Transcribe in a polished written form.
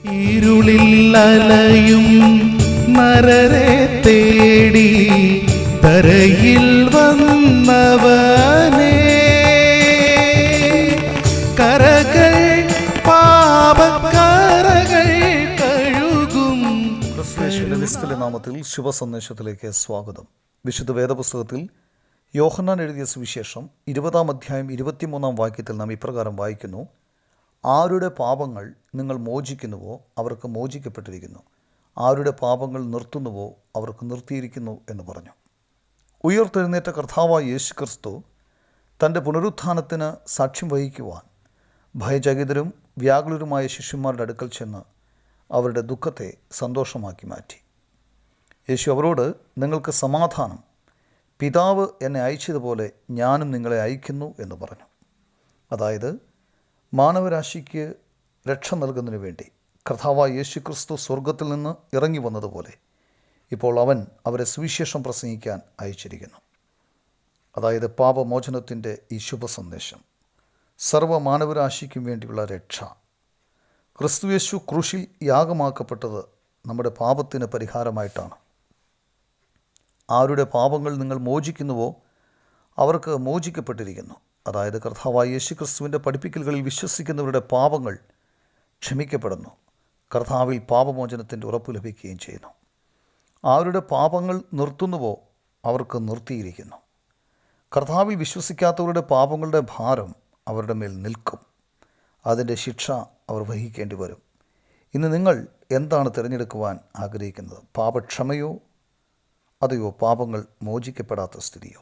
ഇരുളിൽ അലയും നരരെ തേടി തരയിൽ വന്നവനേ, കരകൾ പാപക്കരകൾ കഴുകും. ക്രിസ്തുയേശുവിന്റെ നിസ്തുല്യ നാമത്തിൽ ശുഭസന്ദേശത്തിലേക്ക് സ്വാഗതം. വിശുദ്ധ വേദപുസ്തകത്തിൽ യോഹന്നാൻ എഴുതിയ സുവിശേഷം 20-ാം അധ്യായം 23-ാം വാക്യത്തിൽ നാം ഇപ്രകാരം വായിക്കുന്നു: ആരുടെ പാപങ്ങൾ നിങ്ങൾ മോചിക്കുന്നുവോ അവർക്ക് മോചിക്കപ്പെട്ടിരിക്കുന്നു, ആരുടെ പാപങ്ങൾ നിർത്തുന്നുവോ അവർക്ക് നിർത്തിയിരിക്കുന്നു എന്ന് പറഞ്ഞു. ഉയർത്തെഴുന്നേറ്റ കർത്താവായ യേശു ക്രിസ്തു തൻ്റെ പുനരുത്ഥാനത്തിന് സാക്ഷ്യം വഹിക്കുവാൻ ഭയചകിതരും വ്യാകുലരുമായ ശിഷ്യന്മാരുടെ അടുക്കൽ ചെന്ന് അവരുടെ ദുഃഖത്തെ സന്തോഷമാക്കി മാറ്റി. യേശു അവരോട്, നിങ്ങൾക്ക് സമാധാനം, പിതാവ് എന്നെ അയച്ചതുപോലെ ഞാനും നിങ്ങളെ അയക്കുന്നു എന്ന് പറഞ്ഞു. അതായത് മാനവരാശിക്ക് രക്ഷ നൽകുന്നതിനു വേണ്ടി കർത്താവായ യേശു ക്രിസ്തു സ്വർഗത്തിൽ നിന്ന് ഇറങ്ങി വന്നതുപോലെ ഇപ്പോൾ അവൻ അവരെ സുവിശേഷം പ്രസംഗിക്കാൻ അയച്ചിരിക്കുന്നു. അതായത് പാപമോചനത്തിൻ്റെ ഈ ശുഭ സന്ദേശം, സർവ്വ മാനവരാശിക്കും വേണ്ടിയുള്ള രക്ഷ. ക്രിസ്തുയേശു ക്രൂശിൽ യാഗമാക്കപ്പെട്ടത് നമ്മുടെ പാപത്തിന് പരിഹാരമായിട്ടാണ്. ആരുടെ പാപങ്ങൾ നിങ്ങൾ മോചിക്കുന്നുവോ അവർക്ക് മോചിക്കപ്പെട്ടിരിക്കുന്നു. അതായത് കർത്താവായ യേശു ക്രിസ്തുവിൻ്റെ പഠിപ്പിക്കലുകളിൽ വിശ്വസിക്കുന്നവരുടെ പാപങ്ങൾ ക്ഷമിക്കപ്പെടുന്നു, കർത്താവിൽ പാപമോചനത്തിൻ്റെ ഉറപ്പ് ലഭിക്കുകയും ചെയ്യുന്നു. ആരുടെ പാപങ്ങൾ നിർത്തുന്നുവോ അവർക്ക് നിർത്തിയിരിക്കുന്നു. കർത്താവിൽ വിശ്വസിക്കാത്തവരുടെ പാപങ്ങളുടെ ഭാരം അവരുടെ മേൽ നിൽക്കും, അതിൻ്റെ ശിക്ഷ അവർ വഹിക്കേണ്ടി വരും. ഇന്ന് നിങ്ങൾ എന്താണ് തിരഞ്ഞെടുക്കുവാൻ ആഗ്രഹിക്കുന്നത്? പാപക്ഷമയോ അതെയോ പാപങ്ങൾ മോചിക്കപ്പെടാത്ത സ്ഥിതിയോ?